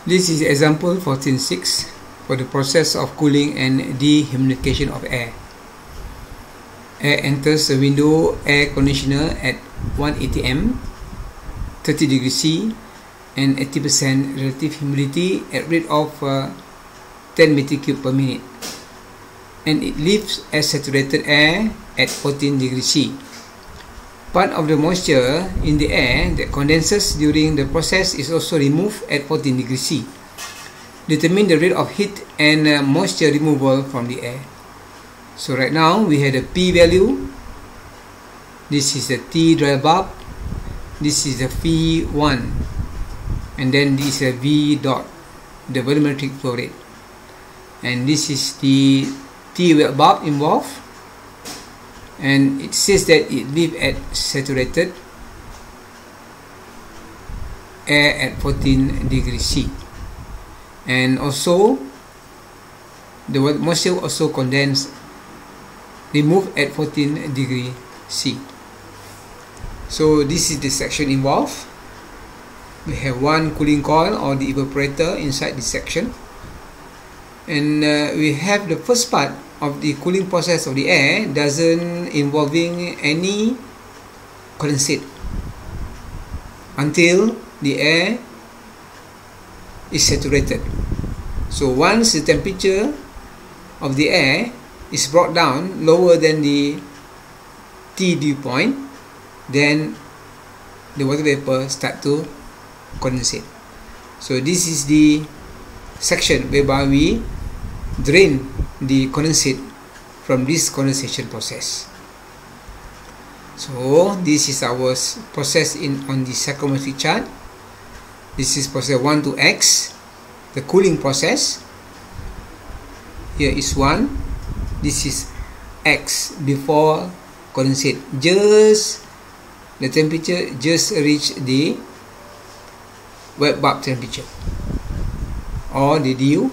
This is example 14.6 for the process of cooling and dehumidification of air. Air enters the window air conditioner at 180 m, 30 degrees C, and 80% relative humidity at rate of 10 meter cube per minute, and it leaves as saturated air at 14 degrees C. Part of the moisture in the air that condenses during the process is also removed at 14 degrees C. Determine the rate of heat and moisture removal from the air. So right now we have the P value. This is the T dry bulb. This is the V1, and then this is a V dot, the volumetric flow rate, and this is the T wet bulb involved, and it says that it lives at saturated air at 14 degrees C, and also the moisture also condensed, removed at 14 degrees C. So this is the section involved. We have one cooling coil or the evaporator inside this section, and we have the first part of the cooling process of the air doesn't involving any condensate until the air is saturated. So once the temperature of the air is brought down lower than the T dew point, then the water vapor start to condensate. So this is the section whereby we drain the condensate from this condensation process. So this is our process on the psychrometric chart. This is process 1 to X, the cooling process. Here is 1. This is X, before condensate. Just the temperature just reach the wet bulb temperature or the dew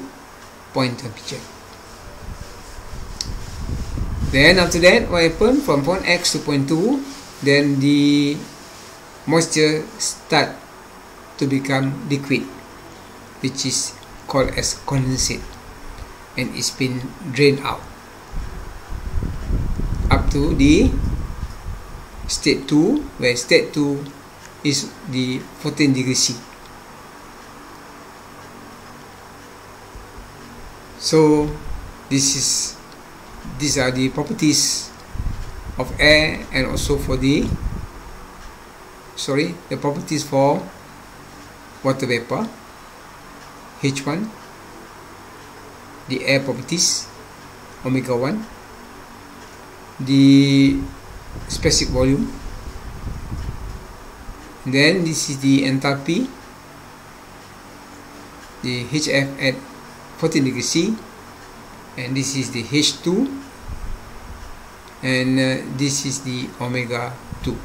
point temperature. Then after that, what happened from point X to point 2? Then the moisture start to become liquid, which is called as condensate, and it's been drained out up to the state 2, where state 2 is the 14 degrees C. So these are the properties of air, and also for the properties for water vapor, H1, the air properties, omega 1, the specific volume, and then this is the enthalpy, the HF at 14 degrees C, and this is the H2, and this is the omega 2.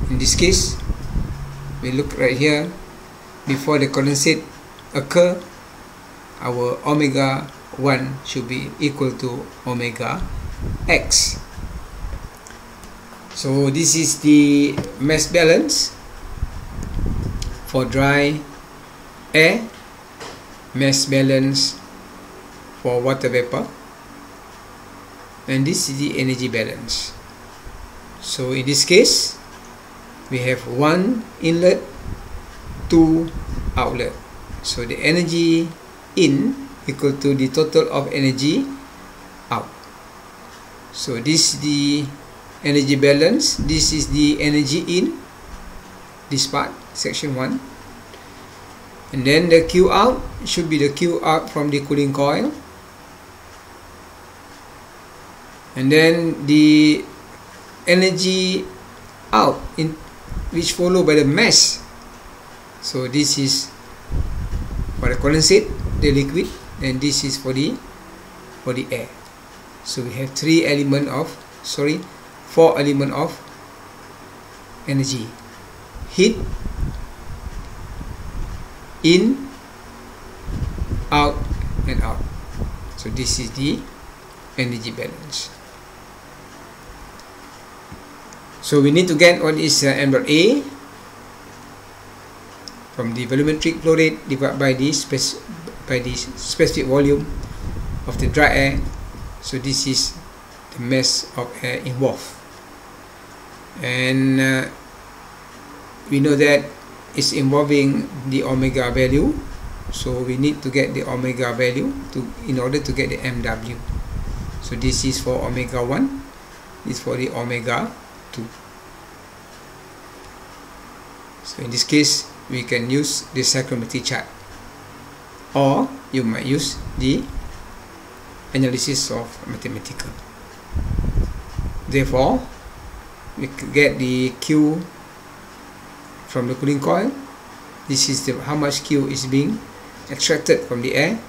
In this case, we look right here, before the condensate occur, our omega 1 should be equal to omega X. So this is the mass balance for dry air, mass balance for water vapor, and this is the energy balance. So in this case, we have 1 inlet, 2 outlet. So the energy in equal to the total of energy out. So this is the energy balance, this is the energy in, this part, section 1, and then the Q out should be the Q out from the cooling coil, and then the energy out in which followed by the mass. So this is for the condensate, the liquid, and this is for the air. So we have 4 elements of energy: heat, in, out, and out. So this is the energy balance. So we need to get what is m dot A. from the volumetric flow rate divided by the specific volume of the dry air. So this is the mass of air involved, and we know that it's involving the omega value, so we need to get the omega value in order to get the MW. So this is for omega 1, this is for the omega 2. So in this case, we can use the psychrometry chart, or you might use the analysis of mathematical. Therefore, we get the Q from the cooling coil. This is how much Q is being extracted from the air.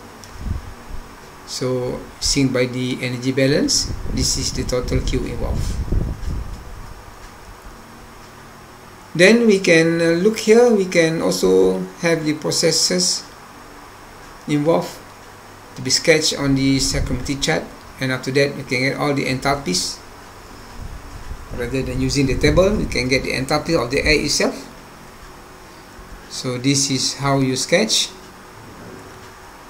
So seen by the energy balance, this is the total Q involved. Then we can look here, we can also have the processes involved to be sketched on the psychrometry chart, and after that you can get all the enthalpies. Rather than using the table, you can get the enthalpy of the air itself. So this is how you sketch.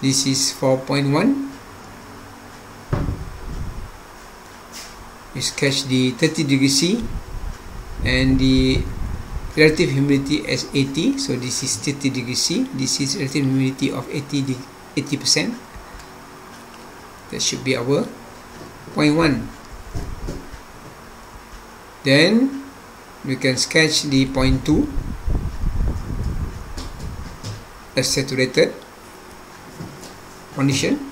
This is 4.1. You sketch the 30 degrees C and the relative humidity as 80. So this is 30 degrees C. This is relative humidity of 80%. That should be our 0.1. Then we can sketch the 0.2 as saturated condition.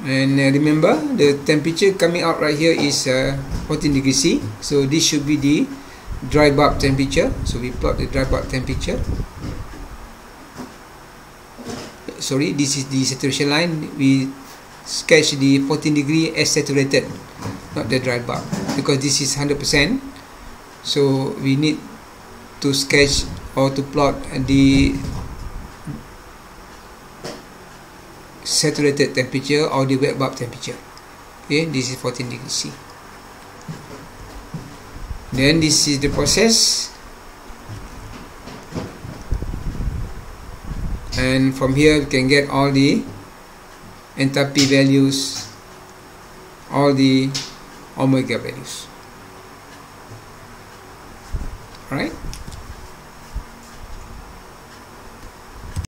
And remember, the temperature coming out right here is 14 degrees C. So this should be the dry bulb temperature. So we plot the dry bulb temperature. Sorry, this is the saturation line. We sketch the 14 degree as saturated, not the dry bulb, because this is 100%. So we need to sketch or to plot the saturated temperature or the wet bulb temperature. Okay, this is 14 degrees C. Then this is the process, and from here we can get all the enthalpy values, all the omega values. Alright.